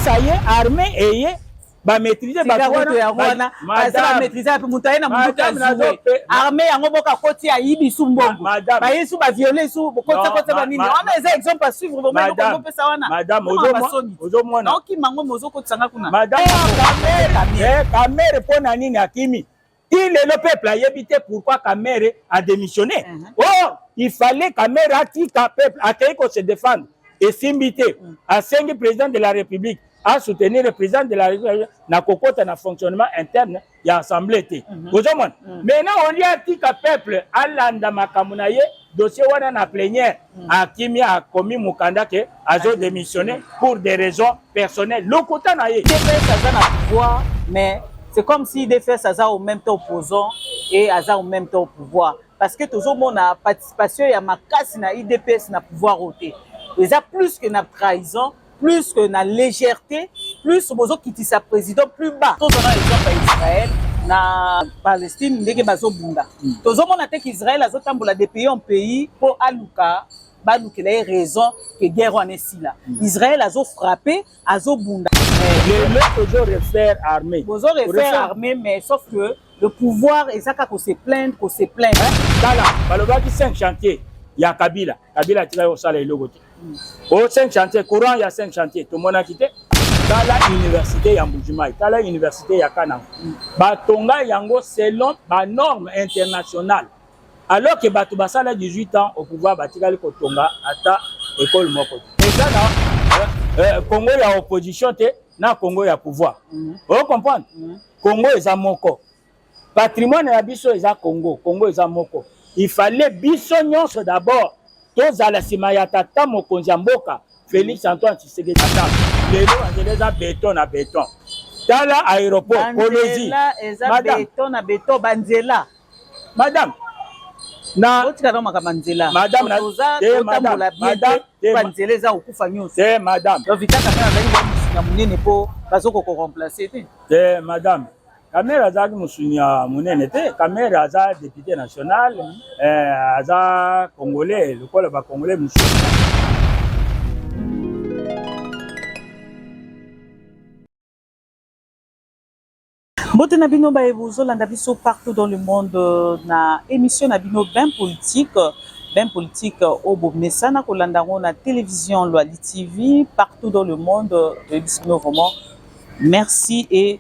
ça y est, armée et ba maîtriser ba maîtriser pe mutaina mutuka armée yango boka koti ya yibi sumbongo ba yesu ba violer su kota ba nini wana eza exemple à suivre vraiment ko pesa wana madame ozomona donc mango mozo ko tsanga kuna madame Kamere pona nini akimi il le peuple a évité pourquoi Kamere a démissionné. Oh, il fallait Kamere atika peuple a se défendre et s'imiter à 5 présidents de la République à soutenir le président de la République na kokota na fonctionnement interne ya assemblée té. Maintenant on dit atika peuple alanda makamuna ye dossier wana na plénière akimi a commis mukanda ke azo démissionné pour des raisons personnelles. Lokota na ye ça na pouvoir mais c'est comme si des faits ça au même temps opposant et ça au même temps au pouvoir parce que toujours mon participation ya makasi na IDPS na pouvoir ôté. Ils a plus que na trahison, plus que na légèreté, plus bozo kiti sa président plus bas. Tous on a exemple à Israël na Palestine ndenge bazo bunda. Tous on a que Israël azo tambola des pays en pays pour aluka baluka les raisons que guerre en est si là. Israël azo frappé, azo bunda. Le toujours refaire armée. Bozo refaire armée mais sauf que le pouvoir et ça qu'on se plaindre, Là, baloba qui 5 chantiers. Il y a Kabila tila yo sala iloko te. Au 5 chantiers courant il y a 5 chantiers tout monde a quitté. Dans la université ya Mbujimai, dans la université ya Kananga. Batonga yango selon ba normes internationales. Alors que batu basala 18 ans au pouvoir batikali kotonga ata école moko. Et ça là Congo ya opposition te na Congo ya pouvoir. Vous comprenez? Congo eza moko. Patrimoine ya biso eza Congo eza moko. Il fallait biso nyonso d'abord tous à la sima ya tata mokonzi ya mboka Félix Antoine Tshisekedi tata lelo angeleza béton na béton tala aéroport Kolozi béton na béton banzela madame na otika na manzela madame banzela za okufa nyonso madame donc vitaka na zali na munene po bazoko ko remplacer te madame Kamere azaki musunya munene te Kamere aza député national aza congolais le quoi ba congolais musunya Bote na bino ba ebozolanda biso partout dans le monde na émission na bino ben politique au bomesana kolanda na télévision Loali TV partout dans le monde bisino vraiment merci et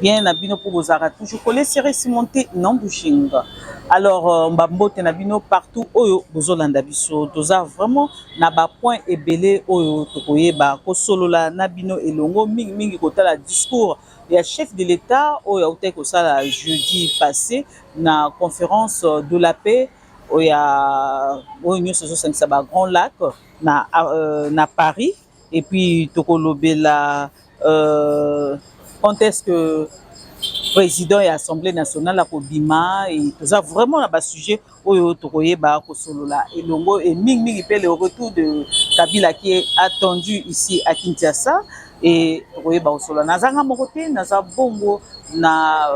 bien na bino pour bozara toujours coller serré cimenté non bushinga alors mbambote na bino partout oyo bozolanda biso toza vraiment na ba point ebele oyo tokoyeba ko solola na bino elongo mingi kotala discours ya chef de l'État oyo auté ko sala jeudi passé na conférence de la paix oya oyo so sangisa ba Grand Lac na Paris et puis tokolobela quand est-ce que président et assemblée nationale à Kobima et tout ça vraiment là bas sujet oyo tokoyeba ko solola elongo et mingi pe le retour de Kabila qui est attendu ici à Kinshasa et tokoyeba ko solola nazanga mokote naza bongo na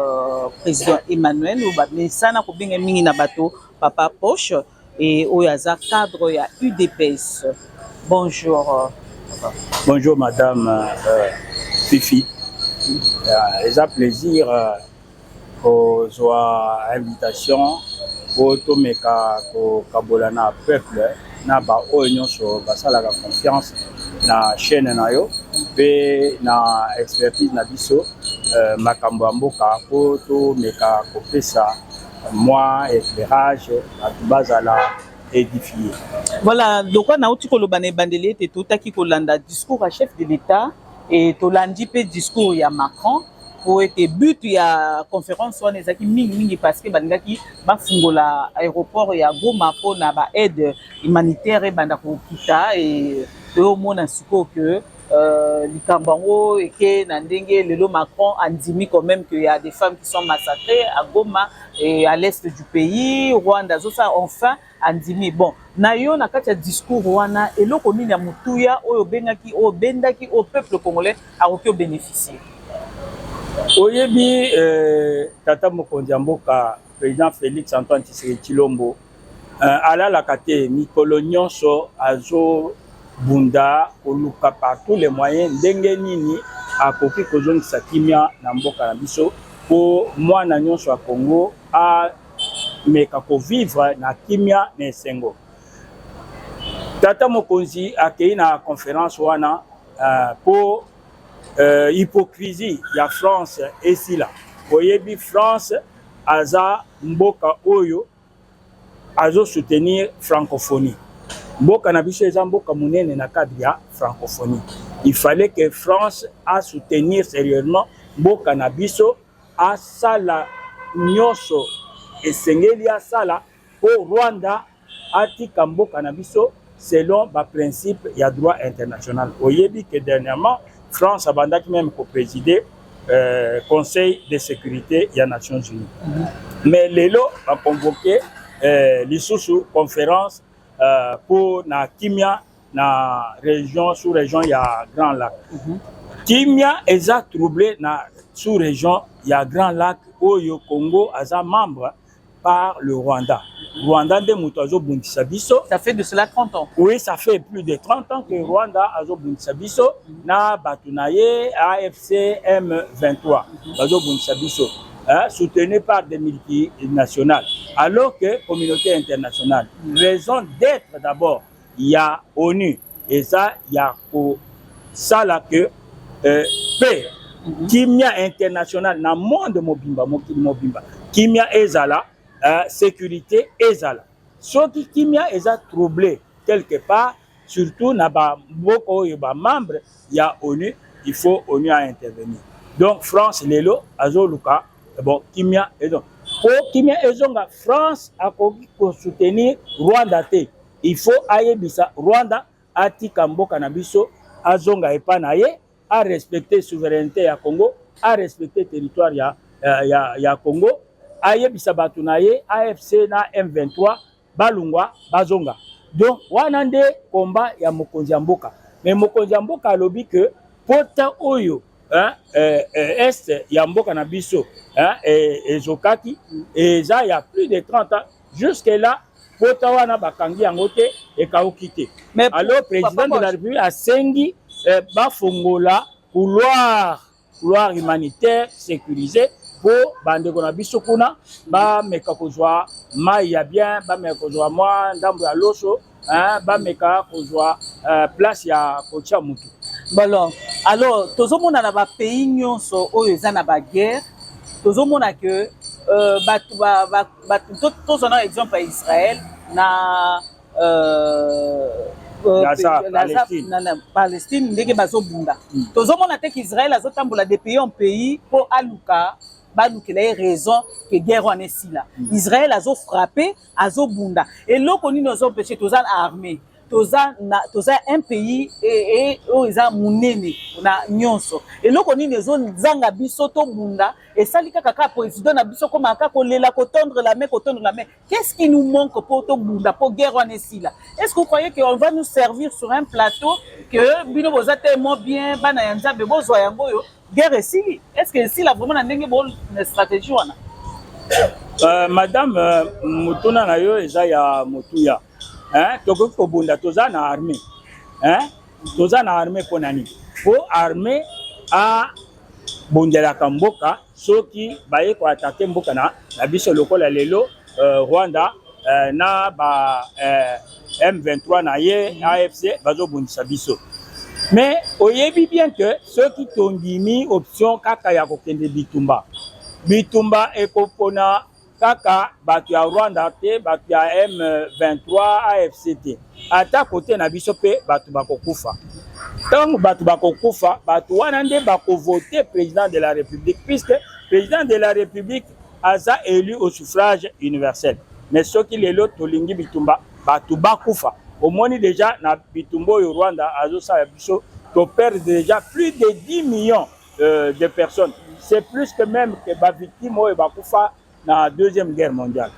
président Emmanuel ou ba mesana ko binga mingi na bato papa Poche et oyaza cadre ya UDPS. Bonjour bonjour madame Fifi. C'est un plaisir pour invitation pour tout mes kabolana peuple na ba union sur basala la confiance na chaîne na yo pe na expertise na biso makambo mboka pour tout mes ka kopesa moi éclairage à bazala édifié. Voilà donc on a outi kolobane bandeli te totaki kolanda discours à chef de l'État et tolandi pe discours ya Macron pour être but ya conférence on ezaki mingi parce que bandaki bafungola aéroport ya Goma po na ba aide humanitaire banda ko kita et au mona siko que likambango et que na ndenge lelo Macron andimi quand même que y a des femmes qui sont massacrées à Goma et à l'est du pays Rwanda zo ça enfin andimi bon na yo na kati ya discours wana eloko nini ya mutuya oyo bengaki o bendaki au peuple congolais a ko bénéficier oyebi tata mokonzi ya mboka président Félix Antoine Tshisekedi Tshilombo ala la kate mikolo nyonso azo bunda koluka par tous les moyens ndenge nini akoki kozongisa kimia na mboka na biso po mwana nyonso ya Congo a meka ko vivre na kimia na esengo. Tata mokonzi akei na conférence wana po hypocrisie ya France esila. Oyebi France aza mboka oyo azo soutenir francophonie. Mboka na biso eza mboka munene na cadre ya francophonie. Il fallait que France a soutenir sérieusement mboka na biso a sala nyonso esengeli a sala po Rwanda atika mboka na biso selon ba principe ya droit international. Oyebi que dernièrement France abandaki même ko présider Conseil de sécurité des Nations Unies. Mais lelo a convoqué lisusu conférence pour na kimia na région sous région ya Grand Lac. Kimia eza troublé na sous région ya Grand Lac oyo Congo aza membre par le Rwanda. Rwanda de Moutazo Bundisa biso. Ça fait de cela 30 ans. Oui, ça fait plus de 30 ans que Rwanda azo Bundisa biso na batunaye AFC M23. Azo Bundisa biso. Soutenu par des multinationales. Alors que la communauté internationale, raison d'être d'abord, il y a ONU. Et ça, il y a ça là que paix, kimia internationale, dans le monde mobimba, kimia ezala, sécurité ezala. Ce qui kimia est troublé quelque part, surtout dans les membres, il y a ONU, il faut ONU à intervenir. Donc France, Lelo, Azoluka, bon, kimia ezon. Pour kimia ezonga, France a soutenir Rwanda te. Il faut ayebisa Rwanda atika mboka na biso azonga epanaye a respecter souveraineté ya Congo, a respecter territoire ya Congo, ayebisa batunaye AFC na M23 balungwa bazonga. Donc wana nde combat ya mokonzi ya mboka. Mais mokonzi ya mboka alobi que pota oyo est ya mboka na biso ezokaki eza ya plus de 30 ans jusque là pota wana bakangi yango te ekauki te. Alors président de la République a sengi bafongola couloir humanitaire sécurisé pour bandeko na biso kuna ba meka kozwa mai ya bien ba meka kozwa mwa ndambo ya loso ba meka kozwa place ya kocha mutu. Bon, alors tozomona na ba pays nyonso oyo eza na ba guerre tozomona que tozona exemple ya Israël na Palestine ndenge bazobunda tozomona te qu'Israël azotambola de pays en pays pour aluka balukela ye raison que guerre wana esila Israël azo frappé azobunda eloko nini ozopeshe toza armée toza un pays et oza munene na nyonso eloko nini ezozanga biso to bunda esali kaka ka président na biso koma kaka kolela kotondre la main qu'est-ce qui nous manque pour to bunda pour guerre wana esila est-ce que vous croyez qu'on va nous servir sur un plateau que bino boza tellement bien bana ya nzambe bozwa yango yo guerre esili est-ce que esila vraiment na ndenge bo na stratégie wana madame mutuna na yo eza ya mutuya tokoki kobunda toza na armée toza na armée mpo nani po armée abundelaka mboka soki baye koatake mboka na biso lokola lelo Rwanda na ba M23 na ye AFC bazobundisa biso. Mais oyebi bien que ceux qui tondimi option kaka ya kokende bitumba ekopona kaka batu ya Rwanda te batu ya M23 AFC te ata kote na biso pe batu bakokufa tango batu bakokufa batu wana nde bakovoter président de la République puisque président de la République aza élu au suffrage universel. Mais ceux qui lelo tolingi bitumba batu bakufa omoni déjà na bitumbo yo Rwanda azo sa biso to perdre déjà plus de 10 millions de personnes. C'est plus que même que ba victime o bakufa dans la Deuxième Guerre mondiale.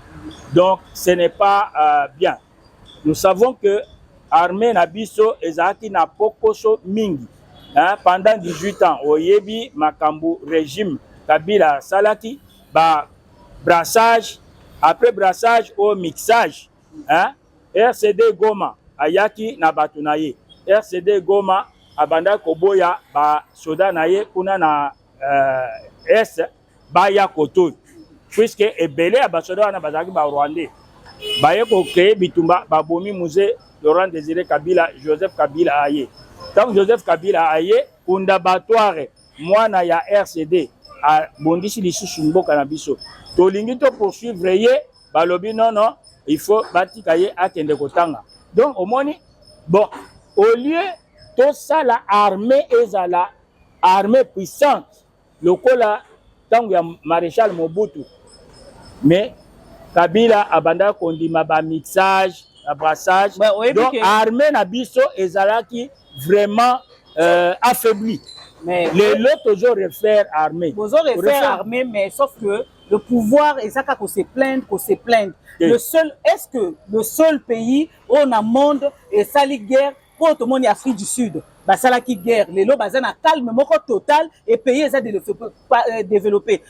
Donc, ce n'est pas bien. Nous savons que l'armée Nabiso ezaki na pokoso mingi. Pendant 18 ans, au Yebi, Makambu, régime Kabila Salaki, brassage, après brassage au mixage, RCD Goma, Ayaki na Batunaye. RCD Goma abanda koboya ba soda na ye kuna na est baya koto puisque ebele ba soda wana bazaki ba Rwandais baye ko créer bitumba babomi musée Laurent Désiré Kabila Joseph Kabila aye tant Joseph Kabila aye kundabatoire mwana ya RCD a bondisi lisusu mboka na biso tolingi to poursuivre ye balobi non non il faut batika ye akende kotanga donc omoni bon au lieu tout ça la armée ezala armée puissante lokola tangu ya maréchal Mobutu mais Kabila abanda kondima ba mixage ba brassage donc armée na biso ezalaki vraiment affaibli. Mais les lots toujours refaire armée. Vous aurez refaire armée, mais sauf que le pouvoir est ça qu'on se plaindre, Le seul, est-ce que le seul pays où on a monde et sali guerre pour tout le monde en Afrique du Sud, bah ça là qui guerre, les lots basés na calme, moko total et pays ça développé.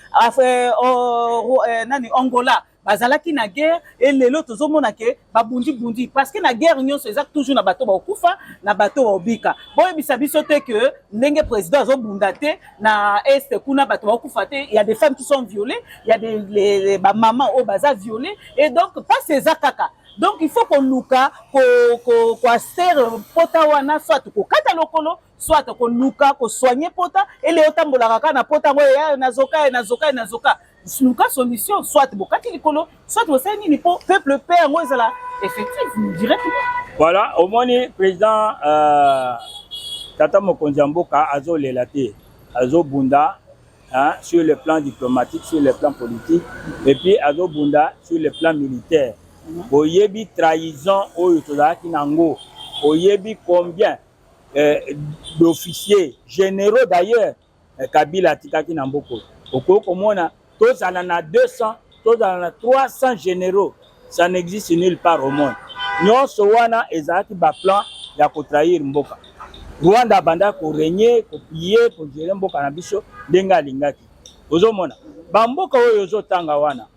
Nani Angola. Bazalaki na guerre et les lots tout monde que babundi parce que na guerre union c'est toujours na bateau ba okufa na bateau ba obika boy bisabiso te que ndenge président zo bundate na est kuna bateau ba okufa te il y a des femmes qui sont violées il y a des ba maman au baza violées et donc pas ces akaka donc il faut qu'on luka ko serre pota wana soit ko kata lokolo soit ko luka ko soigner pota et les otambola ka na pota ngoya nazoka Luka solution, soit bokati likolo, soit bosani ni peuple père moi là effectif directement. Voilà, au moins président Tata Mokonzi Mboka azo lelate, azo bunda hein, sur le plan diplomatique, sur le plan politique et puis azo bunda sur le plan militaire. Oyebi trahison oyo tozaki nango, oyebi combien d'officiers généraux d'ailleurs Kabila tikaki na Mboko. Okoko mona tous en a 200, tous en a 300 généraux. Ça n'existe nulle part au monde. Nous sommes ezaki ba plan ya ko trahir Mboka. Rwanda banda ko régner, ko piller, ko gérer Mboka na biso denga lingaki. Ozomona. Ba Mboka oyo ozotanga wana.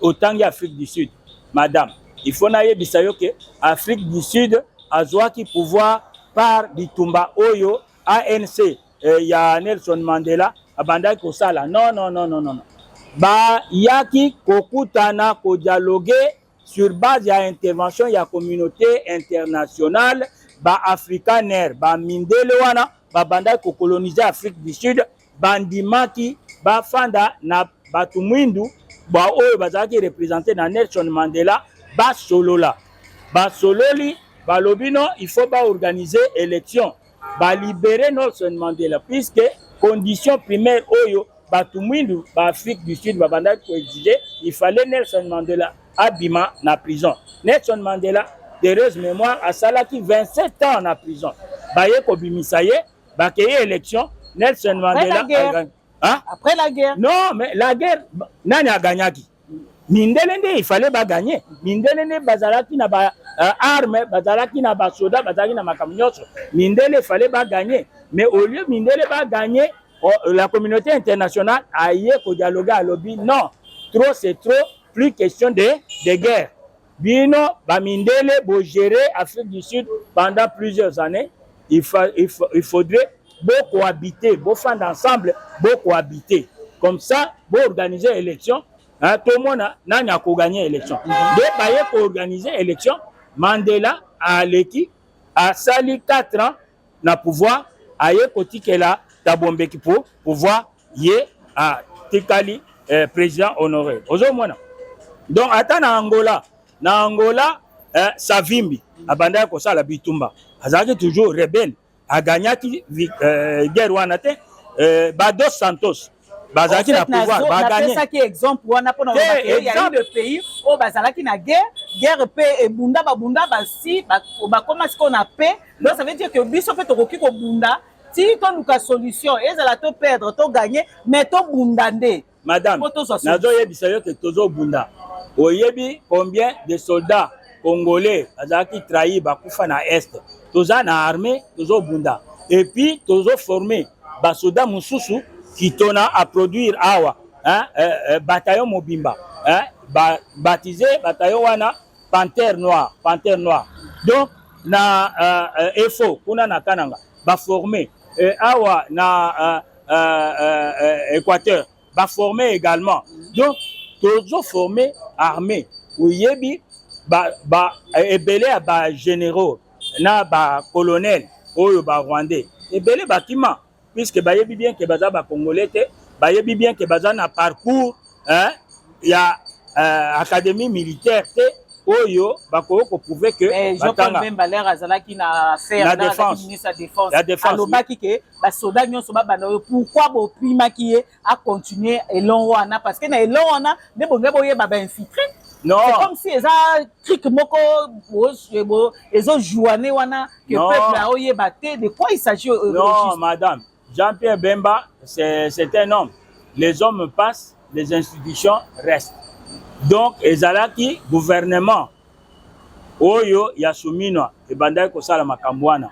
Otangi Afrique du Sud. Madame, il faut na yebisa yo ke Afrique du Sud azwaki pouvoir par bitumba oyo ANC ya Nelson Mandela abanda ko sala. Non. Ba yaki kokutana ko dialoguer sur base ya intervention ya communauté internationale ba africaner ba mindele wana ba banda ko coloniser Afrique du Sud bandimaki ba fanda na batu mwindu ba oyo bazaki représenter na Nelson Mandela ba solola ba sololi ba lobino il faut ba organiser élection ba libérer Nelson Mandela puisque condition primaire oyo batu mwindu ba Afrique du Sud babanda ko exiger il fallait Nelson Mandela abima na prison. Nelson Mandela d'heureuse mémoire a salaki 27 ans na prison. Baye ko bimisaye ba keye élection Nelson Mandela hein? Après la guerre. Non mais la guerre nani a gagné. Mindelende il fallait ba gagner. Mindelende bazalaki na ba arme bazalaki na ba soda bazalaki na makamnyoso. Mindele il fallait ba gagner mais au lieu Mindele ba gagner la communauté internationale a yé ko dialoguer à lobby non trop c'est trop plus question de guerre bino ba Mindele bo gérer Afrique du Sud pendant plusieurs années il faudrait beaucoup habiter beau fendre ensemble beaucoup habiter comme ça beau organiser élection hein, tout le monde n'a ko gagner élection de ba yé ko organiser élection Mandela a l'équipe a sali 4 ans na pouvoir a yé ko tikela Tabombeki pour pouvoir yé à Tikali président honoré. Ozomona. Donc attends na Angola Savimbi abanda ko sala bitumba. Azaki toujours rebelle. A gagnaki guerre wana te Dos Santos. Bazaki na pouvoir ba gagner. Ça qui exemple wana pona il y a eu le pays où bazalaki na guerre paix et bunda basi ba commence qu'on a paix. Donc ça veut dire que biso fait tokoki ko bunda si ton luka solution ezala to perdre to gagner mais to bundande madame nazo yebisa yo ke tozo bunda oyebi combien de soldats congolais azaki trahi bakufa na est toza na armée tozo bunda et puis tozo former ba soldats mususu qui tona à produire awa hein bataillon mobimba hein baptisé bataillon wana panthère noire donc na EFO kuna na Kananga ba former awa na Équateur ba former également. Donc toujours former armée oyebi ba ebele ba généraux na ba colonel oyo ba rwandais ebele bâtiment puisque bayebi bien que baza ba congolais te bayebi bien que baza na parcours hein ya académie militaire te oyo bako ko prouver que batanga même Valère azalaki na affaire la défense alobaki ke ba soda nyonso ba bana pourquoi bo primaki a continuer elon wana parce que na elon wana ne bonge boye ba infiltré. Non. C'est comme si ils ont truc moko ils ont joué wana que peuple a oye batté de quoi il s'agit. Non madame, Jean-Pierre Bemba c'est un homme. Les hommes passent, les institutions restent. Donc ezalaki gouvernement oyo ya Soumino et bandai ko sala makambwana.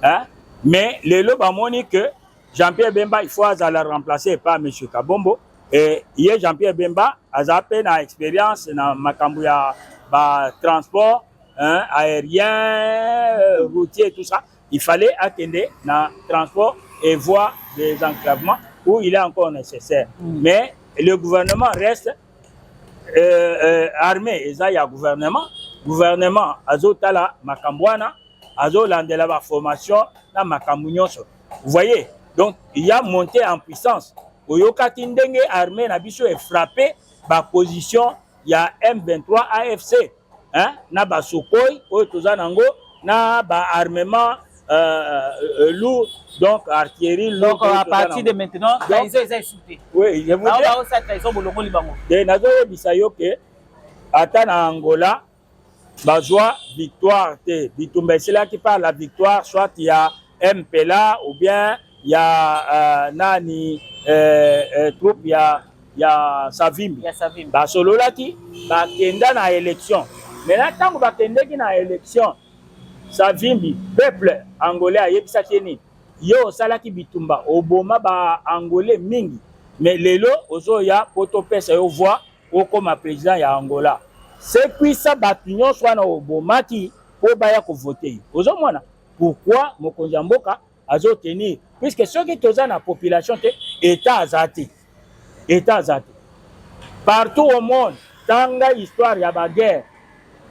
Hein? Mais lelo ba moni que Jean-Pierre Bemba il faut la remplacer par monsieur Kabombo. Et hier Jean-Pierre Bemba a zappé na expérience na makambu ya ba transport hein, aérien, routier tout ça. Il fallait attendre na transport et voie des enclavements où il est encore nécessaire. Mais le gouvernement reste armé. Et ça il y a gouvernement azotala makambwana azolandela ba formation na makambu nyonso. Vous voyez? Donc il y a monté en puissance. Oyokati ndenge armée na biso est frappé ba position ya M23 AFC hein na ba Sukhoi oyo toza nango na ba armement lourd donc artillerie lourde. Donc à partir de maintenant ils ont insulté. Oui, je vous dis. Ils ont bolongo libango. De nazo yebisa yo ke ata na Angola bazwa victoire te bitumba esila qui parle la victoire soit il y a MPLA ou bien il y a nani troupe ya Savimbi ba sololaki ba kenda na élection mais là tant ba kendeki na élection Savimbi peuple angolais ayebisa keni yo salaki bitumba oboma ba angolais mingi mais lelo ozo ya poto pesa yo voix okoma président ya Angola c'est puis ça batunyo soit na obomaki po baya ko voter ozo mona pourquoi mokonzi mboka azo tenir puisque ceux qui sont dans la population état azati partout au monde tanga histoire il y a la guerre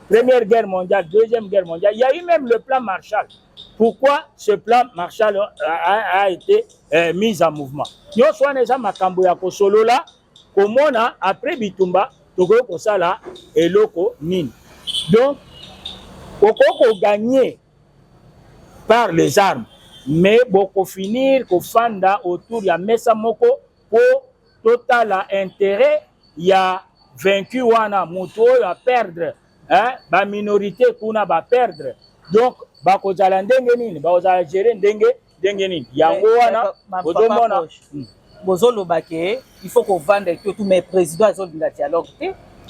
première guerre mondiale deuxième guerre mondiale il y a eu même le plan Marshall. Pourquoi ce plan Marshall a été mis en mouvement yo soit les gens makambo ya kosolo là komona après bitumba toko kosala eloko nini donc kokoko gagner par les armes mais beaucoup finir ko fanda autour ya mesa moko pour total intérêt ya vaincu wana moto ya perdre hein ba minorité kuna ba perdre donc ba ko zala ndenge nini ba ozala gérer ndenge nini yango wana bodomona bozolo bake il faut qu'on vende tout mais président azolo la dialogue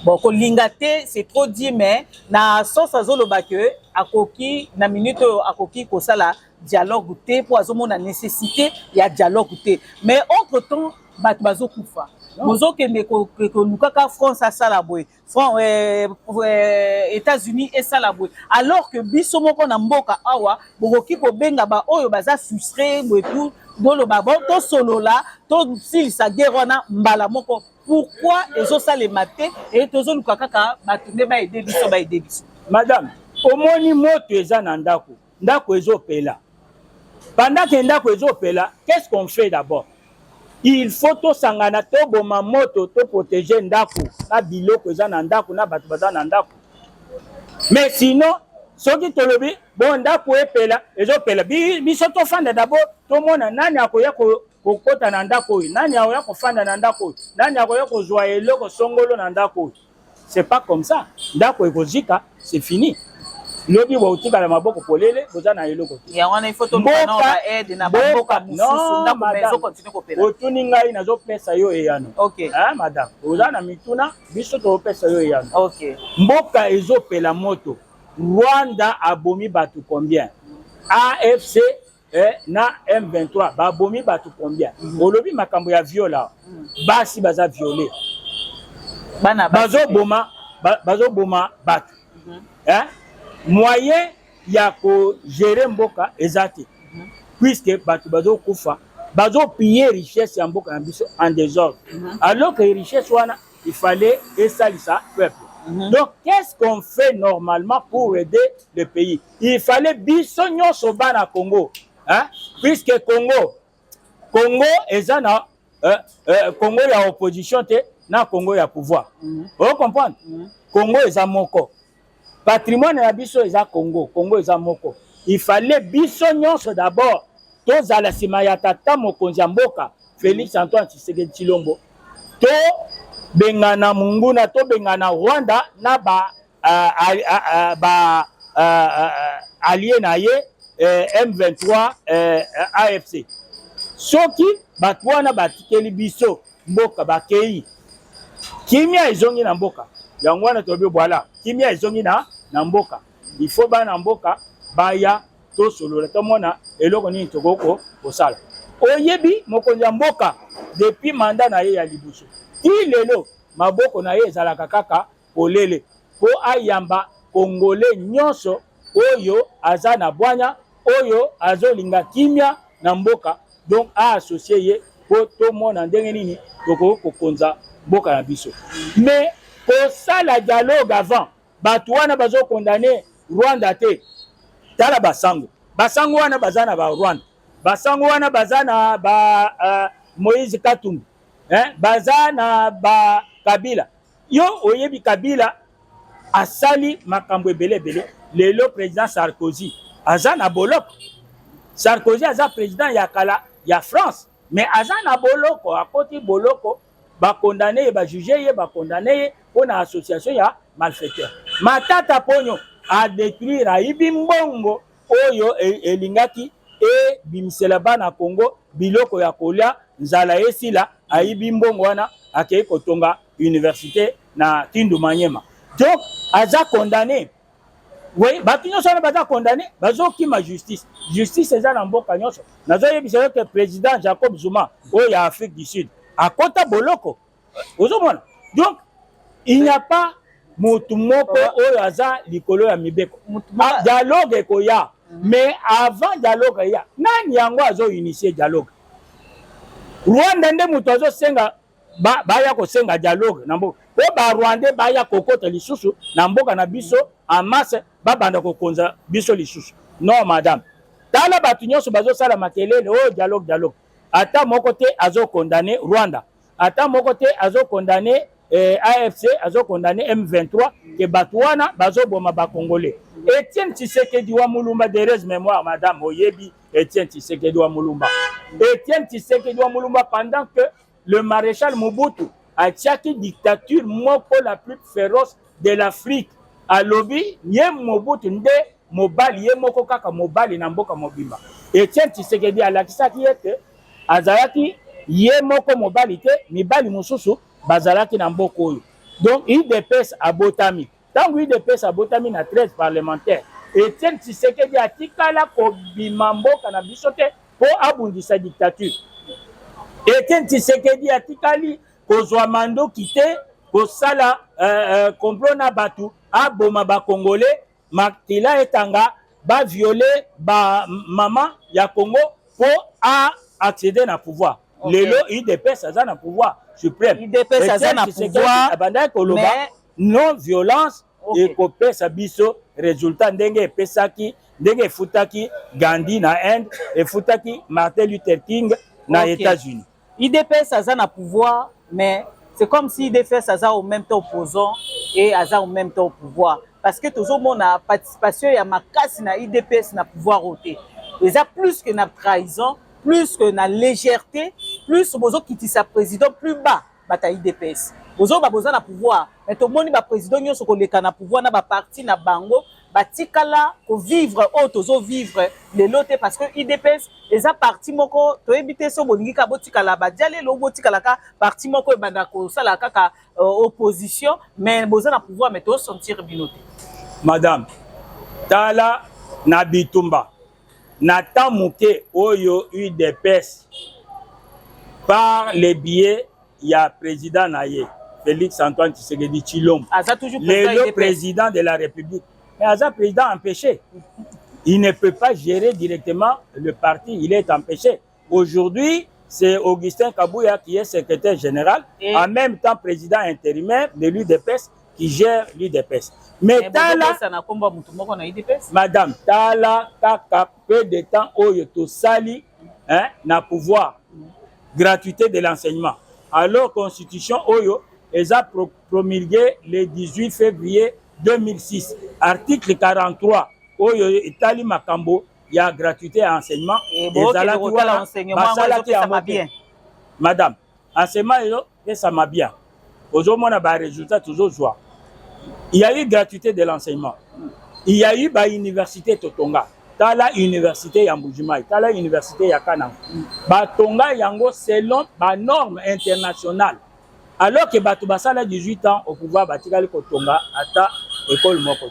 bon ko lingate c'est trop dit mais na sens azolo bake akoki na minute akoki ko sala dialogue te pour azomona nécessité ya dialogue te mais entre temps bato bazokufa bozokende ko lukaka France asala boye États-Unis esala boye alors que biso moko na mboka awa bokoki ko benga ba oyo baza frustré boye tout dolo babo to solo là to silisa guerre wana mbala moko pourquoi ezosalema te et tozolukaka kaka bato nde baede biso madame omoni moto eza na ndako ezopela. Pendant que ndako ezopela, qu'est-ce qu'on fait d'abord? Il faut to sangana to boma moto to protéger ndako na biloko eza na ndako na bato baza na ndako. Mais sinon soki tolobi bon ndako epela ezopela biso to fanda d'abord to mona nani akoya kokota na ndako oyo, nani akoya kofanda na ndako oyo, nani akoya kozwa eloko songolo na ndako oyo. C'est pas comme ça. Ndako ekozika, c'est fini. Lobi wa utika na maboko polele boza na eloko te. Ya wana ifo to mona ba aide na maboko mususu ndako mezo continue kopela. Otuni ngai nazo pesa yo eyano. OK. Ah madame, boza na mituna biso to pesa yo eyano. OK. Mboka ezopela moto. Rwanda abomi batu combien? AFC na M23 ba abomi batu combien? Olobi makambo ya viola. Basi baza violé. Bana bazo boma batu. Hein? Moyen ya ko gérer mboka ezate puisque batu bazo kufa bazo piller richesse ya mboka na biso en désordre alors que richesse wana il fallait esalisa peuple. Donc qu'est-ce qu'on fait normalement pour aider le pays? Il fallait biso nyonso bana Congo, hein, puisque Congo ezana Congo ya opposition te na Congo ya pouvoir. Vous comprenez? Congo eza moko. Patrimoine na biso eza Congo eza moko. Il fallait biso nyonso d'abord tozala sima ya tata mokonzi ya mboka Félix Antoine Tshisekedi Tshilombo. To bengana Munguna, to bengana Rwanda na allié na ye M23 AFC. Soki batwana batikeli biso mboka bakei kimia ezongi na mboka yango wana tobi bwala kimia ezongi na mboka il faut bana mboka baya to solo to mona eloko nini tokoko kosala oyebi mokonzi ya mboka depuis mandat na ye ya libuso ti lelo maboko na ye ezalaka kaka polele po ayamba congolais nyonso oyo aza na bwanya oyo azolinga kimia na mboka. Donc a associé ye po to mona ndenge nini toko kokonza mboka na biso. Mais pour ça la dialogue avant batu wana bazo condamner Rwanda te tala basango wana bazana ba Rwanda basango wana bazana ba Moïse Katumbi bazana ba Kabila yo oyebi Kabila asali makambo ebele lelo président Sarkozy azana boloko Sarkozy aza président ya kala ya France mais azana boloko akoti boloko ba condamné ba jugé ye ba condamné pour na association ya malfaiteur Matata Ponyo a détruire aibi mbongo oyo elingaki e bimisela bana Congo biloko ya kolia nzala esila aibi mbongo wana akei kotonga université na Kindu Manyema. Donc aza condamné. Oui, batu nyonso wana baza condamné bazoki ma justice eza na mboka nyonso nazoyebisa que président Jacob Zuma oyo ya Afrique du Sud akota boloko ozomona. Donc il n'y a pas mutu moko oyo aza likolo ya mibeko dialogue ekoya mais avant dialogue ya nani yango azo initier dialogue? Rwanda nde mutu azo senga baya kosenga dialogue na mboka po ba Rwanda baya kokota lisusu na mboka na biso en masse babanda kokonza biso lisusu. Non madame, tala batu nyonso bazo sala makelele o dialogue ata moko te azo condamner Rwanda, ata moko te azo condamner AFC, azo condamner M23 ke batu wana bazo boma ba Congolais. Etienne Tshisekedi wa Mulumba, de mémoire madame oyebi Etienne Tshisekedi wa Mulumba. Etienne Tshisekedi wa Mulumba pendant que le maréchal Mobutu a tchaki dictature moko la plus féroce de l'Afrique. A lobby ye Mobutu nde mobali ye moko kaka mobali na mboka mobimba. Etienne Tshisekedi alakisaki ete azalaki ye moko mobali te mibali mususu bazalaki na mboka oyo. Donc UDPS abotami. Tango UDPS abotami na 13 parlementaires. Etienne Tshisekedi atikala kobima mboka na biso te po abundisa dictature. Etienne Tshisekedi atikali kozwa mando kite kosala complot na batu aboma ba Congolais makila etanga ba violer ba mama ya Congo pour accéder na pouvoir. Okay. Lelo UDPS aza na pouvoir suprême. UDPS aza na pouvoir abanda koloba non violence et kopesa biso résultat ndenge epesaki ndenge efutaki Gandhi na Inde efutaki Martin Luther King na États-Unis. UDPS aza na pouvoir mais c'est comme si UDPS aza au même temps opposant et aza au même temps au pouvoir. Parce que toujours mon participation ya makasi na UDPS na pouvoir ôté. Eza plus que na trahison, plus que na légèreté, plus bozo kitisa président plus bas bata UDPS. Bozo ba boza na pouvoir. Mais to moni ba président nyonso ko leka na pouvoir na ba parti na bango batikala ko vivre otozo vivre les lotés parce que UDPS eza parti moko to ebité so bolingi ka botikala ba diale lo botikala ka parti moko ebanda ko sala kaka opposition mais boza na pouvoir mais to sentir binoté. Madame tala na bitumba na tamuke oyo UDPS par les biais ya président naye Félix Antoine Tshisekedi Tshilombo, le président de la République. mais Aza président empêché. Il ne peut pas gérer directement le parti, il est empêché. Aujourd'hui, c'est Augustin Kabouya qui est secrétaire général, et en même temps président intérimaire de l'UDPS qui gère l'UDPS. Mais Tala, madame, Tala, Kaka, peu de temps, Oyo, Sali, na pouvoir, gratuité de l'enseignement. Alors, Constitution Oyo, elle a promulgué le 18 février 2006, article 43, Oyo, Itali Makambo, il y a gratuité à enseignement. Et madame, enseignement, ça m'a bien. Aujourd'hui, on a des résultats toujours joie. Il y a eu gratuité de l'enseignement. Il y a eu l'université Totonga. Dans la université Yambujimai, dans la université Yakanam. Tonga Yango selon la norme internationale. Alors que Batubasala 18 ans au pouvoir, Batikali Kotonga, ata école Moko.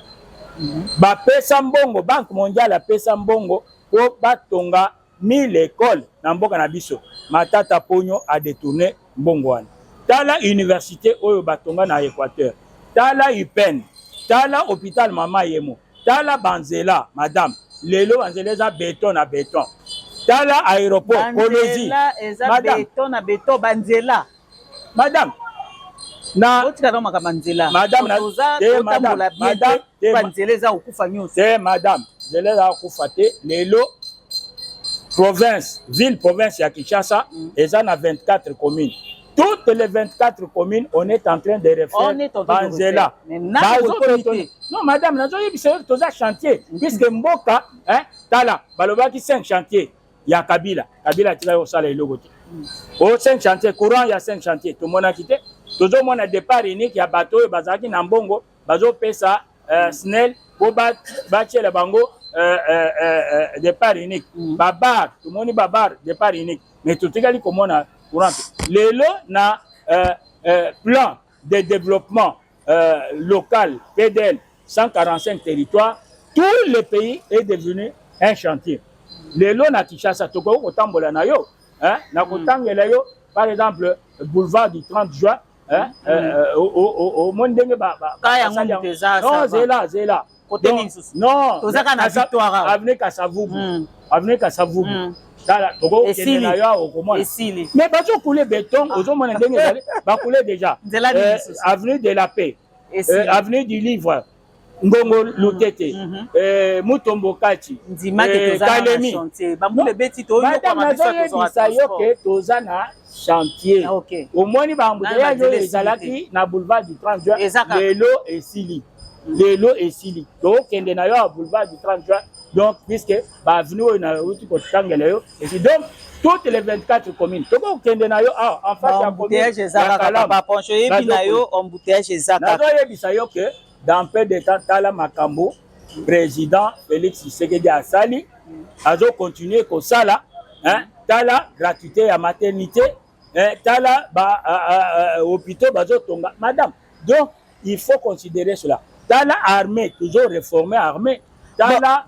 Pesa mbongo, Banque mondiale a pesa mbongo, pour Batonga 1000 écoles dans Mboka Nabiso. Matata Pogno a détourné mbongo. Dans la université Oyo Batonga na Équateur. Tala UPEN, Tala hôpital Mama Yemo, Tala Banzela, madame, Lelo Banzela za béton à béton. Tala aéroport, Kolosi, madame, béton à béton, Banzela. Madame, na, madame, madame, Lelo, province, ville, province ya Kinshasa, et ça na 24 communes. Toutes les 24 communes, on est en train de refaire Banzela. Non, madame, nous avons tous les chantiers. Puisque Mboka, Tala, Balobaki 5 chantiers. Il y a Kabila. Kabila, tu vas au salaire logo. Au 5 chantiers, courant, il y a 5 chantiers. Tout le monde a quitté. Tout le monde a départ unique. Il y a bateau, Bazaki, Nambongo, Bazo Pesa, Snell, Boba, Baché, le Bango, départ unique. Babar, tout le monde est babar, départ unique. Mais tout le monde comment on a. Les lots na plan de développement local PDL 145 territoires, tout le pays est devenu un chantier. Les lots na Kinshasa toko kotambola na yo, na kotangela yo par exemple boulevard du 30 juin au monde ndenge non c'est là non avenue Kasavubu avenue Kasavubu. Mais bazo couler béton, aux hommes va couler déjà. Avenue de la Paix, avenue du Livre, Ngongo Lutete, Mutombo Kati, Kalemi. Madame Nazoye Bisayo ke tozana chantier. Au moins il va embouteiller les Zalaki na boulevard du 30 juin. Lelo et Sili. Lelo et Sili. Donc kende na yo boulevard du 30 juin. Donc, puisque avenue na route Kotangela et puis donc toutes les 24 communes. Toko kendenayo en face ya commune. Que dans peu de temps Tala Makambo, président Félix Tshisekedi Asali, azo continuer ko sala, Tala gratuité à maternité, Tala hôpital bazo tonga. Madame, donc il faut considérer cela. Tala armée, toujours réformé armée. Tala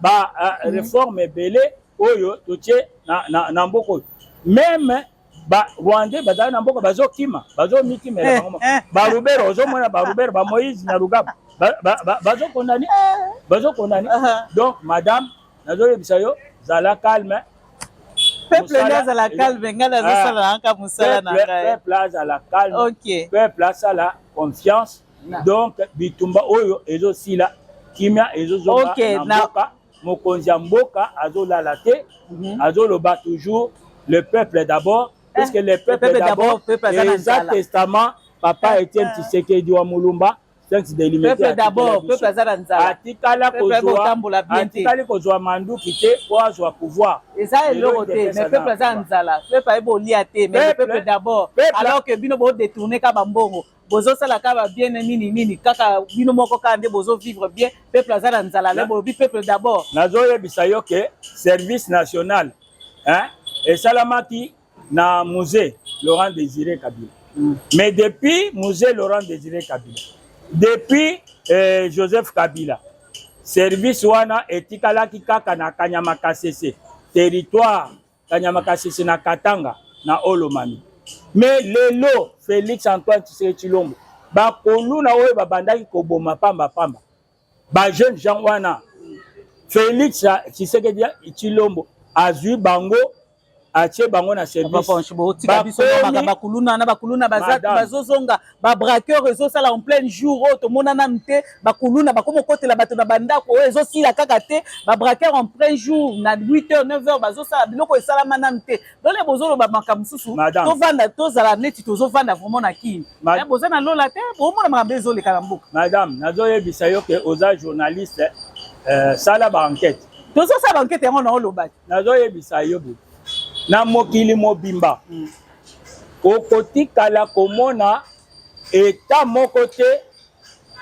réforme belé oyo totie na mboko même Rwandais bazali na mboko bazo kima bazo mikima ba Robert ozo mona ba Robert ba Moïse na Lugaba bazo condamné donc madame nazo bisayo zala calme peuple à la calme ngala zo sala nka musala na peuple à la calme peuple à la confiance donc bitumba oyo ezo sila kimia ezozonga na mboka mokonzi ya mboka azolala te azoloba toujours le peuple d'abord parce que le peuple d'abord eza testament papa Etienne Tshisekedi wa Mulumba texte de limité peuple d'abord peuple azala nzala atikali kozwa manduki te po azwa pouvoir eza eloko te mais peuple azala nzala peuple ayebolia te mais peuple d'abord alors que bino bo détourner ka bambongo bozo sala ka bien nini kaka bino moko ka nde bozo vivre bien peuple azala nzala le bobi peuple d'abord nazo yebisa yo ke service national et salamaki na musée Laurent Désiré Kabila mais depuis musée Laurent Désiré Kabila depuis Joseph Kabila service wana etikalaki kaka na Kanyama Kasese territoire Kanyama Kasese na Katanga na Olomami. Mais lelo Félix Antoine Tshisekedi Tshilombo ba konu na oyo babandaki koboma pamba ba jeune Jean wana Félix Tshisekedi Tshilombo azui bango atie bango na service bakuluna bazozonga ba braqueur ezosala en plein jour to monana mte bakuluna bakomo kotela bato na bandako ezosila kaka te ba braqueur en plein jour na 8h 9h bazosala biloko esalama na mte dole bozolo ba makamsusu to vanda to zala neti tozo vanda vraiment na kini bozana lola te bomona makambe ezoleka na mboka. Madame nazoyebisa yo ke oza journaliste sala ba enquête tozosala ba enquête yango na olobaki nazoyebisa yo bo na mokili mobimba okotikala komona eta moko te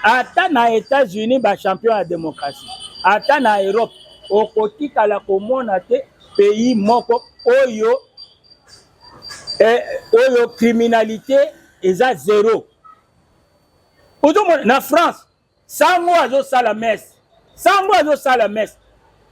ata na États-Unis ba champion ya démocratie ata na Europe okotikala komona te pays moko oyo criminalité eza zéro. Na France sango azosala messe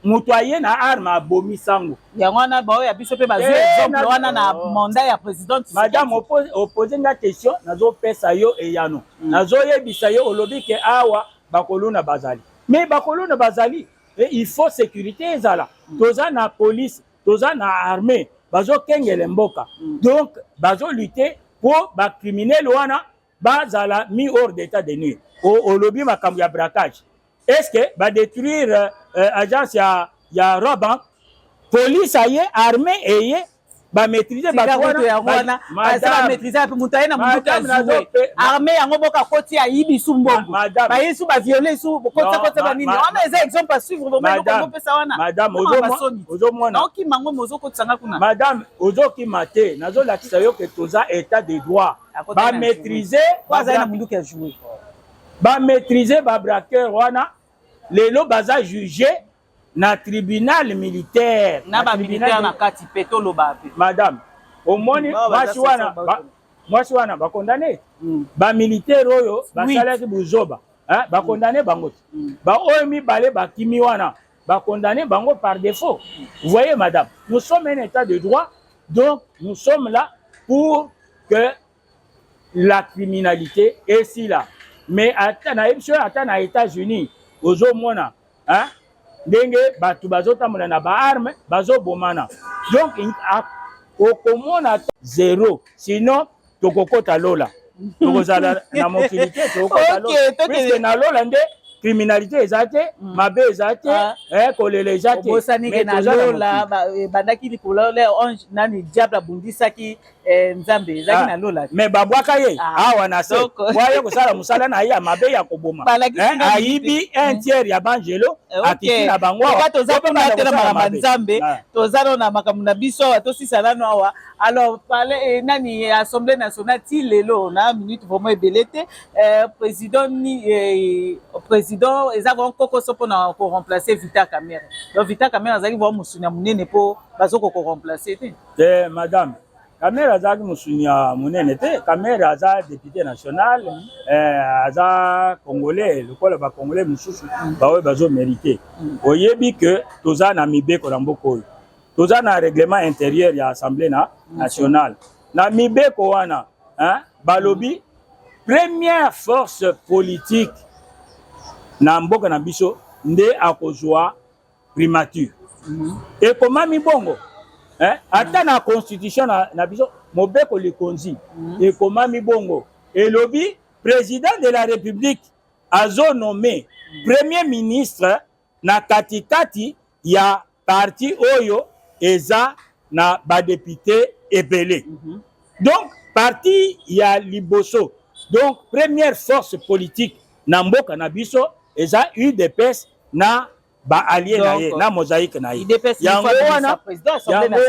mutu aye na arme abomi sango yango wana bao ya biso pe bazwi exemple wana na mandat ya président. Madame opposé nga question nazopesa yo eyano nazoyebisa yo olobi ke awa bakoluna bazali mais bakoluna bazali il faut sécurité ezala toza na police toza na armée bazokengele mboka donc bazolutter pour bacriminel wana bazala mis hors d'état de nuire olobi makambo ya braquage. Est-ce que va détruire agence ya Roban police aye armée eye ba maîtriser ba wana ba maîtriser pe mutaye na mutuka armée yango boka koti ayibi su mbongo ba yesu ba violer su kota ba nini wana eza exemple à suivre vraiment ko pesa wana madame ozomona oki mango mozoko tsanga kuna madame ozoki mate nazo lakisa yo que toza état de droit ba maîtriser kwaza na munduki ya jouer ba maîtriser ba braqueur wana lelo baza jugé na tribunal militaire na ba militaire na kati peto loba pe madame omoni mwasi wana ba condamné ba militaire oyo ba salaki buzoba ba condamné bango ba oyo balé ba kimi wana ba condamné bango par défaut. Vous voyez madame, nous sommes un état de droit, donc nous sommes là pour que la criminalité est si là. Mais ata na États-Unis ozomona ndenge batu bazotambola na ba arme bazobomana donc okomona zéro sinon tokokota lola tokozala na mokilité tokokota lola puisque na lola nde criminalité ezate mabe ezate kolela ezate mais na lola bandaki likolo le onge nani diable bundisaki nzambe ezaki na lola mais babwaka ye awa na se boye kosala musala na ye ya mabe ya koboma ayibi un tiers ya banjelo akiti na bango toza pe matela makambo nzambe toza na makambo na biso awa tosisa nano awa alors parler nani assemblée nationale ti lelo na minute vraiment ebele te président eza vraiment kokoso mpona koremplacer Vital Kamerhe donc Vital Kamerhe azalaki vraiment mosuni ya monene mpo bazoko remplacer te madame Kamerhe azalaki mosuni ya monene te Kamerhe aza député national aza congolais lokola bacongolais mosusu baoyo bazomérite oyebi ke toza na mibeko na mboka oyo toza na règlement intérieur ya assemblée nationale na mibeko wana balobi première force politique na mboka na biso nde akozwa primature ekomami bongo ata na constitution na biso mobeko likonzi ekomami bongo elobi président de la république azo nommé premier ministre na katikati ya parti oyo eza na badepute ebele donc parti ya liboso donc première force politique na mboka na biso eza UDPS na ba allié na ye na mosaïque na ye yango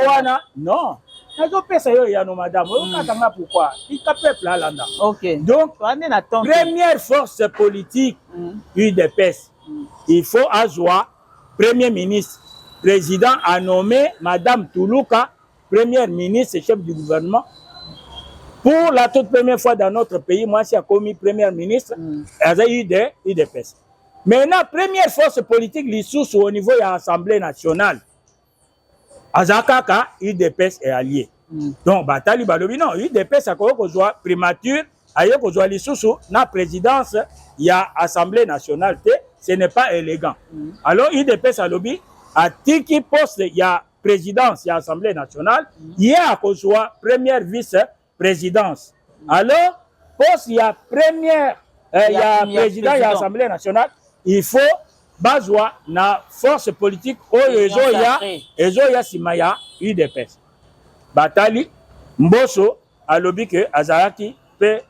wana non nazopesa yo yano madame okatanga pourquoi ika peuple alanda donc première force politique UDPS il faut azwa premier ministre président a nommé madame Toulouka première ministre chef du gouvernement pour la toute première fois dans notre pays. Moi j'ai commis première ministre elle a eu des UDPS. Maintenant, première force politique, l'issue au niveau de l'Assemblée nationale. Azakaka, UDPS est allié. Donc, Batali Balobi, non, UDPS a quoi primature, a quoi l'issue na présidence, il y a Assemblée nationale, ce n'est pas élégant. Alors, UDPS à lobby, à tiki poste, il y a présidence, il y a Assemblée nationale, il y a à Kosoa, première vice-présidence. Alors, poste, il y a première, il y a président, il y a Assemblée nationale, il faut bazwa na force politique oyo ezo ya simaya UDPS. Batali Mboso a lobby que Azaraki peut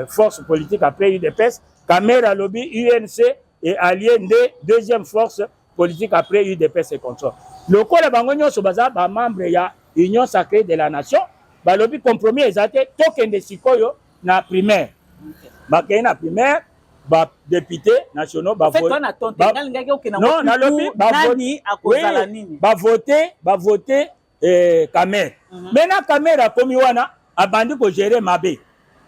force politique après UDPS, Kamera lobby UNC et allié de deuxième force politique après UDPS et consort. Le quoi la bangonyo so baza ba membre ya Union sacrée de la nation, ba lobby compromis ezate token de sikoyo na primaire. Ba na primaire ba député nationaux ba voter. Non, na lobby ba voter Kamer. Maintenant Kamer a commis wana abandi ko gérer mabe.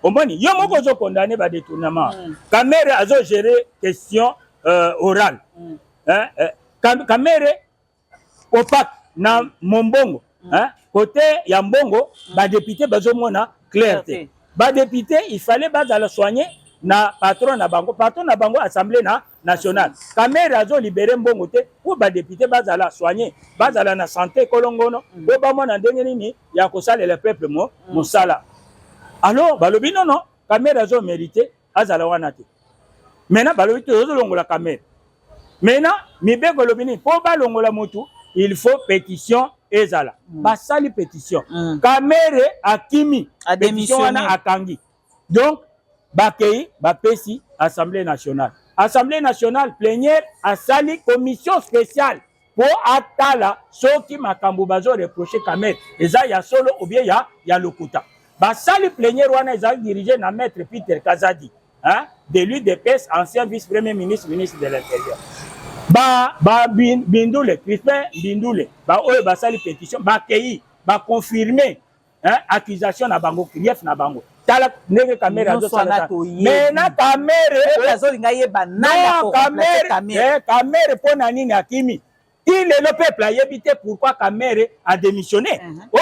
Omoni yo moko zo condamné ba détournement. Kamer a zo gérer question orale. Kamer opaque na Mombongo, côté ya Mbongo ba député bazo mona clarté. Ba député il fallait ba la soigner na patron na bango assemblée nationale. Kamera azo libéré Mbongo te pour ba député bazala soigner bazala na santé kolongono bo ba mona ndenge nini ya kosala le peuple mosala. Alors balobi non Kamera azo mérité azala wana te. Maintenant balobi te ozo longola Kamera. Maintenant mibe kolobini po ba longola mutu il faut pétition ezala. Basali pétition. Kamera akimi a démissionné à Kangi. Donc Bakei, Bapesi, Assemblée nationale. Assemblée nationale plénière a sali commission spéciale pour atala ceux qui makambo bazo reproché Kamer. Eza ya solo ou bien ya lokuta. Ba sali plénière wana eza dirigé na maître Peter Kazadi, de l'UDPS, ancien vice-premier ministre, ministre de l'Intérieur. Ba Bindoule, Crispin Bindoule, ba oyo ba sali pétition, ba kei, ba confirmer accusation na bango, grief na bango. Tala nege Kamera zo sala. Mais na Kamera azolinga yeba nana ko Kamera pona nini akimi. Il le peuple a évité pourquoi Kamera a démissionné. Oh,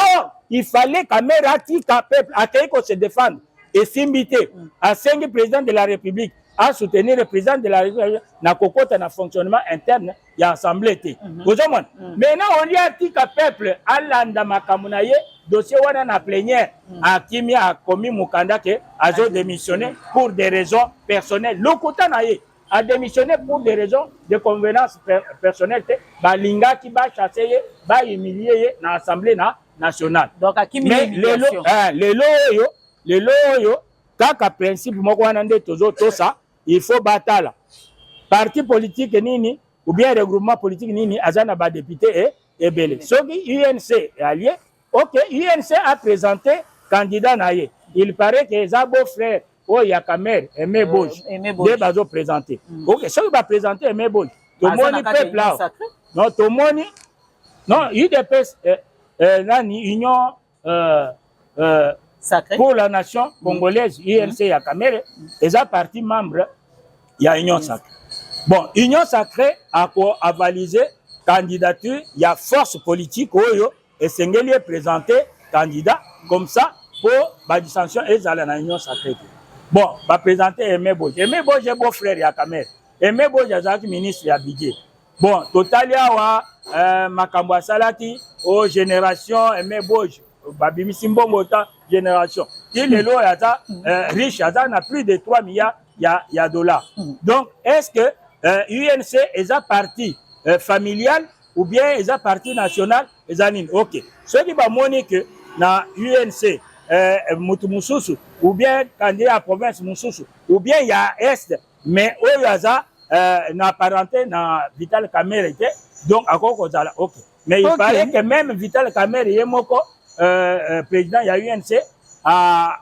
il fallait Kamera tika peuple a ko se défendre et s'imiter à 5 président de la République à soutenir le président de la République na kokota na fonctionnement interne ya assemblée té. Maintenant on dit à tika peuple alanda makamuna ye dossier wana na plénière Akimi a commis mukanda ke azo démissionné pour des raisons personnelles. Lokota na ye a démissionné pour des raisons de convenance personnelle ba linga ki ba chasser ye ba humilier ye na assemblée nationale. Donc Akimi le loyo kaka principe moko wana nde tozo tosa il faut batala parti politique nini ou bien regroupement politique nini azana ba député et belé. Soki UNC est allié. Ok, UNC a présenté candidat naïe. Il paraît que les beaux-frères, oh, il y a Kamer, Aimé Bouge, deux bazo présenté. Ok, ceux qui va présenter Aimé Bouge, tout le monde peuple là. Non, tout le monde, non, UDPS, Union pour la nation congolaise, UNC, il y a Kamer, et ça parti membre, il y a Union Sacrée. Bon, Union Sacrée a avalisé candidature, il y a force politique, oh, et Sengeli est présenté candidat comme ça pour la dissension et la Union sacrée. Bon, va présenter Aimé Bouge. Aimé Bouge est beau frère ya Kamer. Aimé Bouge est ministre ya Bidje. Bon, total ya Makambo Salati, aux génération Aimé Bouge, Babimi Simbongo génération. Il est là, riche, il a plus de 3 milliards de dollars. Donc, est-ce que UNC est un parti familial ou bien est un parti national? Ok. Ceux qui vont montrer que na UNC, Moutoumoussousou, ou bien candidat à province Moussoussou, ou bien il y a Est, mais il y a na parenté na Vital Kamerhe, donc à quoi ça ok. Mais il paraît que même Vital Kamerhe, président, il y a UNC, à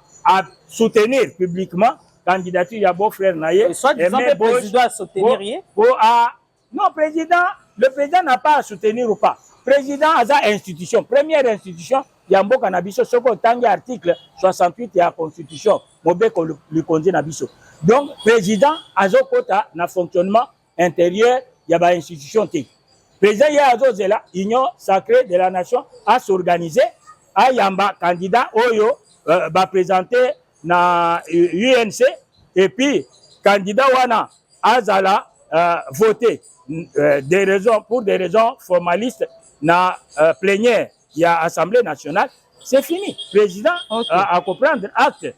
soutenir publiquement candidature, il y a beau frère Naye. Soit disant que le président a soutenir. Non, le président n'a pas à soutenir ou pas. Président a une institution, première institution, il y a un beau cannabis, ce qu'on tangue article 68 de la Constitution, le conduit nabiso. Donc, président a un fonctionnement intérieur, il y a une institution. Président, il y a là, Union sacrée de la nation, à s'organiser, à yamba candidat, Oyo, va présenter na UNC, et puis, candidat Wana, Azala, voté pour des raisons formalistes na plénière, il y a Assemblée nationale, c'est fini. Le président a comprendre acte.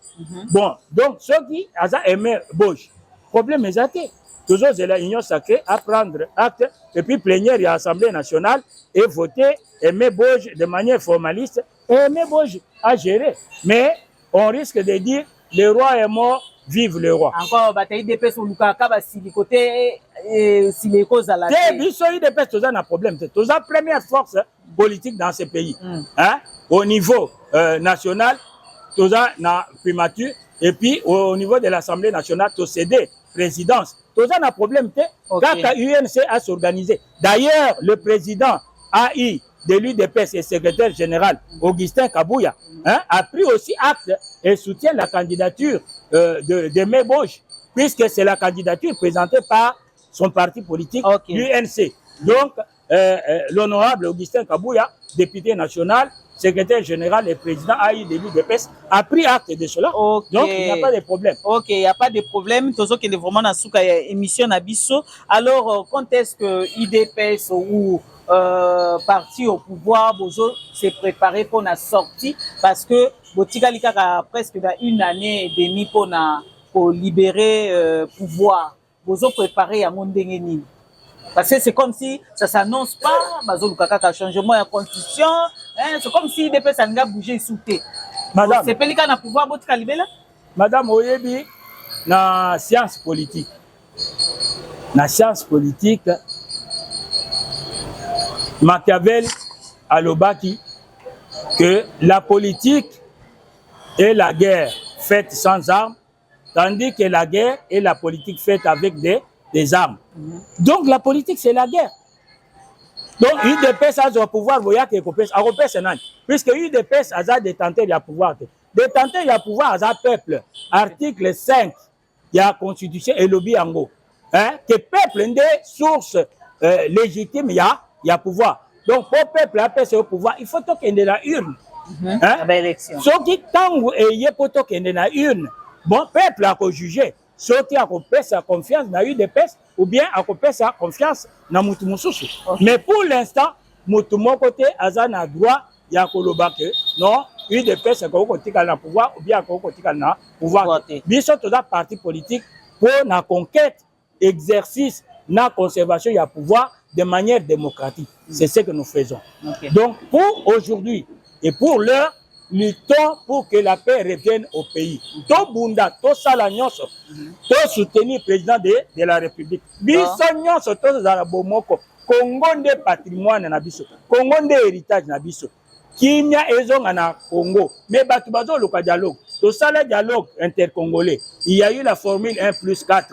Bon, donc ceux qui ont aimé Bosch, problème est athée. Toujours c'est l'union sacrée à prendre acte, et puis plénière, il y a Assemblée nationale, et voter, aimer Bosch de manière formaliste, et aimer Bosch à gérer. Mais on risque de dire, le roi est mort, vive le roi. Encore, bataille de paix sur Lukaka, si le côté, si les causes à la terre. Il y a des paix, tout ça n'a problème. Tout ça, première force politique dans ce pays. Hein? Au niveau national, tout ça n'a primature, et puis au niveau de l'Assemblée nationale, tout cédé, présidence. Tout ça n'a problème. Quand l'UNC a s'organisé. D'ailleurs, le président a eu de l'UDPS et secrétaire général Augustin Kabouya a pris aussi acte et soutient la candidature de Meboche, puisque c'est la candidature présentée par son parti politique, l'UNC. Donc, l'honorable Augustin Kabouya, député national, secrétaire général et président AI de l'UDPS, a pris acte de cela. Donc, il n'y a pas de problème. Ok, il n'y a pas de problème. Tout ce qui est vraiment dans la émission Nabiso. Alors, quand est-ce que l'UDPS ou parti au pouvoir, Bozo s'est préparé pour la sortie? Parce que Botika Lika a presque une année et demie pour libérer pouvoir. Bozo préparé à Mondengeni. Parce que c'est comme si ça ne s'annonce pas, Bazo Lukaka changement de constitution, c'est comme si des personnes ont bougé sous thé. Madame, c'est Pelika na pouvoir Botika Libela? Madame Oyebi, na science politique. Na science politique, Machiavel a l'obaki que la politique est la guerre faite sans armes, tandis que la guerre est la politique faite avec des armes. Donc la politique, c'est la guerre. Donc, UDPS a le pouvoir, puisque UDPS a détenteur du pouvoir. Détenteur du pouvoir, a peuple. Article 5, il y a la constitution et lobby en gros. Que peuple est des sources légitimes, il y a pouvoir. Donc, pour le peuple a au pouvoir, il faut qu'il y ait la urne. Ce qui, tant vous ayez pour qu'il y ait la urne, bon, peuple a jugé. Ceux qui ont sa confiance dans UDPS ou bien ont sa confiance dans Moutoumoussousou. Mais pour l'instant, Moutoumo côté a droit, il y a que non, UDPS est côté le pouvoir ou bien côté le pouvoir. Bien sûr, tout ça parti politique pour la conquête, exercice, la conservation du pouvoir de manière démocratique. C'est ce que nous faisons. Donc, pour aujourd'hui et pour l'heure, luttons pour que la paix revienne au pays. To bunda, to salagnoso, to soutenir le président de la République. Biso nyonso to zarabomoko. Congo de patrimoine na biso. Congo de héritage na biso. Kimia ezonga na Congo. Mais batu bazo loka dialogue. To sala dialogue intercongolais. Il y a eu la formule 1+4.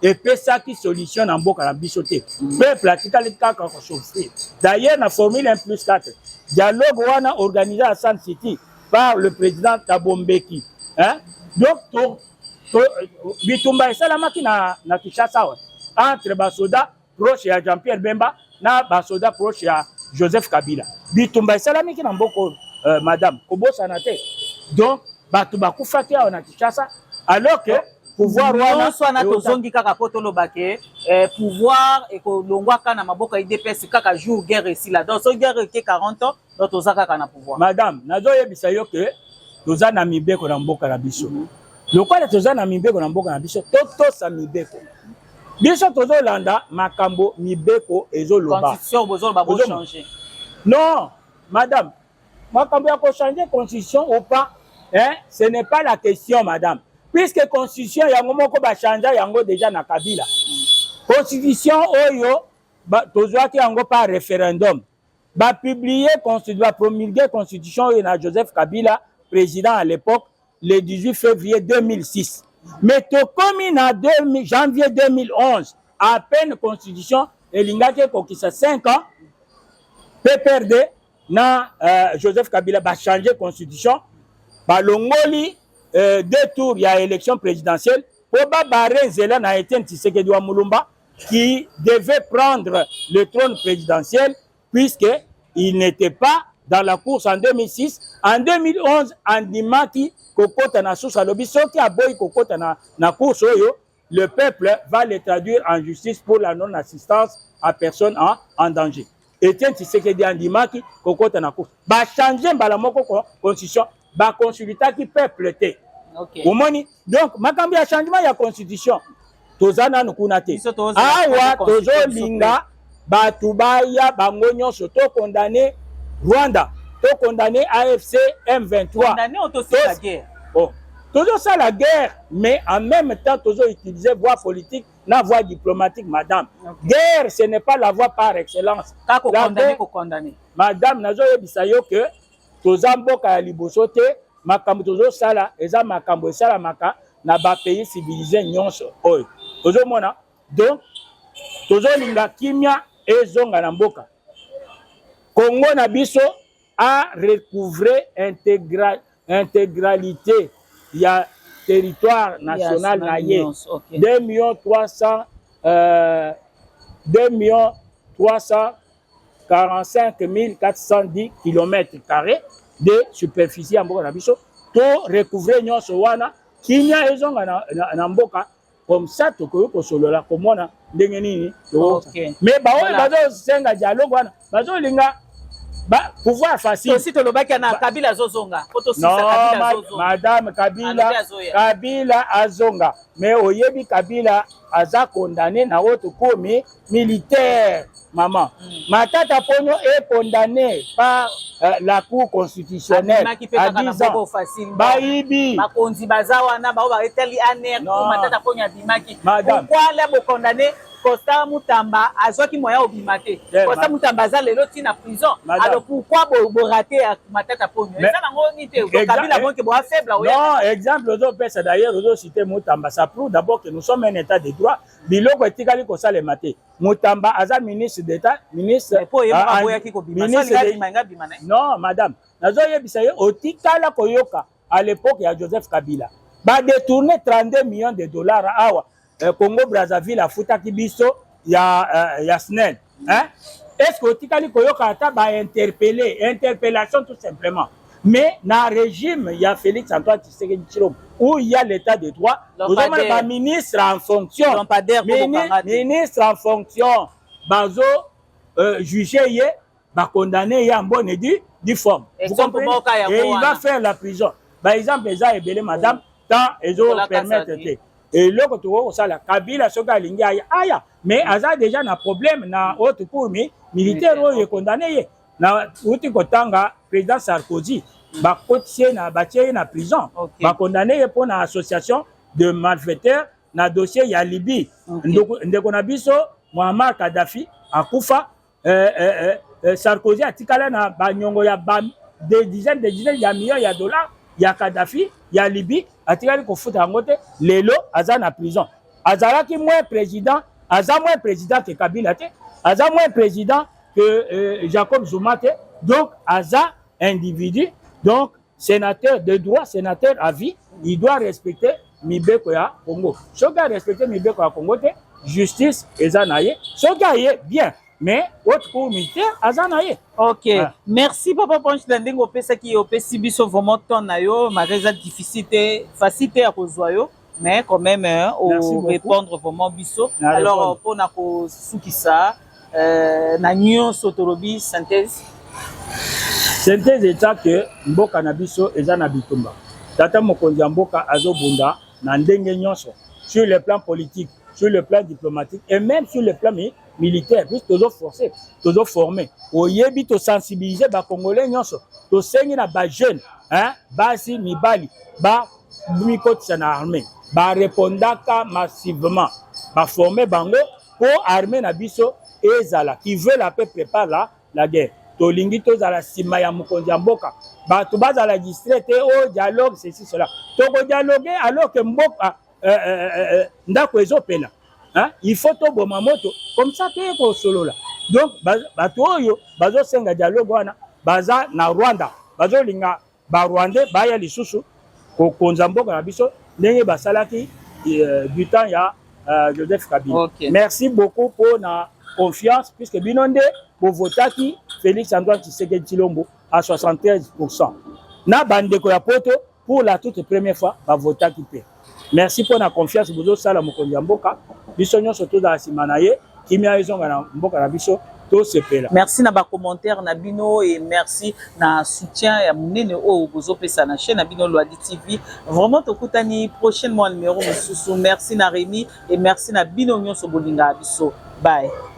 Et puis ça qui solutionne en boka na biso te. Peuple atika leka ka souffrir. D'ailleurs la formule 1+4. Dialogue wana organisé à San City par le président Tabombeki. Donc, Bitumba et Salamaki na Kinshasa entre Basoda proche à Jean-Pierre Bemba na Basoda proche à Joseph Kabila. Bitumba et Salamaki na mboko madame Kobo Sanate. Donc, Batuba Koufaki na Kinshasa alors que pouvoir wana soit na tozongi kaka potolo bake pouvoir et ko longwaka na maboka IDPS kaka jour guerre ici là. Donc, so guerre qui 40 ans. Donc, tozaka na pouvoir. Madame, nazo yebisa yo que toza na mibeko na mboka na biso. Lokola toza na mibeko na mboka na biso, toto sa mibeko. Biso tozo landa makambo mibeko ezo loba. Constitution bozo ba changer. Non, madame. Makambo ya ko changer constitution ou pas, ce n'est pas la question, madame. Puisque constitution yango moko ba changer yango déjà na Kabila. Constitution oyo tozwaki yango par référendum. Va publier, va promulguer la constitution et Joseph Kabila, président à l'époque, le 18 février 2006. Mais tout comme en janvier 2011, à peine constitution, et l'ingake pour qui ça 5 ans, PPRD, Joseph Kabila va changer la constitution. Par l'ongoli, 2 tours, il y a élection présidentielle. Pour barrer Zélan a été Tshisekedi Mulumba, qui devait prendre le trône présidentiel, puisqu'il n'était pas dans la course en 2006. En 2011, Andimaki, Kokota na Sousa Lobi, Soki Aboy Kokota na course, le peuple va les traduire en justice pour la non-assistance à personne en danger. Etienne Tshisekedi andimaki kokota na cour. Ba changer mbala moko constitution, ba consulta ki peuple te. OK. Omoni donc makambi ya changement ya constitution. Tozana nukuna te. Awa tozo linga batu baya bango nyonso to condamné Rwanda, to condamné AFC M23. Condamné aussi la guerre. Oh. Toujours ça la guerre, mais en même temps, toujours utiliser voie politique, la voie diplomatique, madame. Okay. Guerre, ce n'est pas la voie par excellence. Condamné. Madame, nazo yebisayo que toza mboka ya liboso te, makambo tozo sala, eza makambo sala maka na ba pays civilisé nyonso oyo. Tozo mona. Donc, tozo linga kimia ezonga na mboka. Congo na biso a recouvrer intégralité. Il y a territoire national naïe. 2 410 km² de superficie en Mboka Nabiso. To recouvrer nyonso wana kinya ezonga na mboka comme ça to ko solola komona ndenge nini. Mais ba oyo bazo senga dialogue wana bazo linga ba pouvoir facile. Aussi to lobaki na Kabila zozonga. Non, madame Kabila azonga. Mais oyebi Kabila aza condamné na autre cour militaire. Maman, Matata Ponyo est condamné par la Cour constitutionnelle à 10 ans. Baïbi. Madame. Pourquoi là vous condamné Costa Mutamba azwaki moya obimate. Costa Mutamba za lelo tina prison. Alors pourquoi vous ratez Matata Ponyo? Non, exemple aux d'ailleurs aux cité Mutamba ça prouve d'abord que nous sommes un état de droit. Biloko etikali ko sale maté. Mutamba aza ministre d'état, ministre non madame. Nazo yebisaye otikala koyoka à l'époque il y a Joseph Kabila. Ba détourner 32 millions de dollars awa. Congo Brazzaville a futaki biso ya SNEL. Hein? Est-ce que Tikali Koyoka ata ba interpellation tout simplement. Mais dans le régime, il y a Félix Antoine Tshisekedi Tshilombo où il y a l'état de droit. Vous avez un ministre en fonction. Ministre en fonction. Bazo jugé ba condamné ya bonne du forme. Vous comprenez? Et il va faire la prison. Par exemple, ça est belé madame tant ils ont permettre. Et là, quand tu vois ça, la Kabila, soka lingi aya, mais aza déjà un problème na autre cour militaire où est condamné. Na uti kotanga président Sarkozy, ba kotie na batie na prison, ba condamné pour une association de malfaiteurs na dossier ya Libye. Ndeko na biso Muammar Kadhafi akufa, Sarkozy atikala na banyongo ya des dizaines de millions de dollars ya Kadhafi ya Libye. Atikali ko futa ngote lelo aza na prison. Azalaki moins président, aza moins président que Kabila te, aza moins président que Jacob Zuma te. Donc aza individu, donc sénateur de droit, sénateur à vie, il doit respecter Mibeko ya Congo. Soka respecter Mibeko ya Congo te, justice ezanaye. Soka ye bien. Mais autre cour militaire azanaye. OK. Ah. Merci papa Ponch Landing opesa ki opesi biso vraiment ton na yo malgré difficulté facilité à kozoyo mais quand même au répondre vraiment biso. Alors pour na ko sukisa na nyon sotorobi synthèse. Synthèse est que mboka na biso ezana bitumba. Tata mokonzi mboka azobunda na ndenge nyonso sur le plan politique, sur le plan diplomatique et même sur le plan militaire, puisque toujours forcé, toujours formé. Au yebi to sensibiliser ba Congolais nyonso, to sengi na ba jeune, hein, basi mibali, ba mikoti na armée, ba répondaka massivement, ba former bango pour armer na biso ezala qui veut la paix prépare la guerre. To lingi to zala sima ya mokonzi mboka, ba to bazala distrait au dialogue ceci cela. To ko dialoguer alors que mboka ndako ezopela. Hein? Il faut tout bon moto comme ça que ko solo là. Donc bato oyo bazo senga dialogue wana baza na Rwanda bazo linga ba Rwandais baya lisusu ko konzamboka na biso ndenge basalaki du temps ya Joseph Kabila. Okay. Merci beaucoup pour la confiance puisque binonde pour votaki Félix Antoine Tshisekedi Tshilombo à 73%. Na bandeko ya poto pour la toute première fois ba votaki pe. merci pour la confiance bozo sala mokonzi ya mboka biso nyonso tozala nsima na ye kimia ezonga na mboka na biso tosepela. Merci na ba commentaire na bino et merci na soutien ya munene o bozo pesa na chaîne na bino Loadi TV. Vraiment tokutani prochainement numéro mususu. Merci na Rémi et merci na bino nyonso bolinga biso. Bye.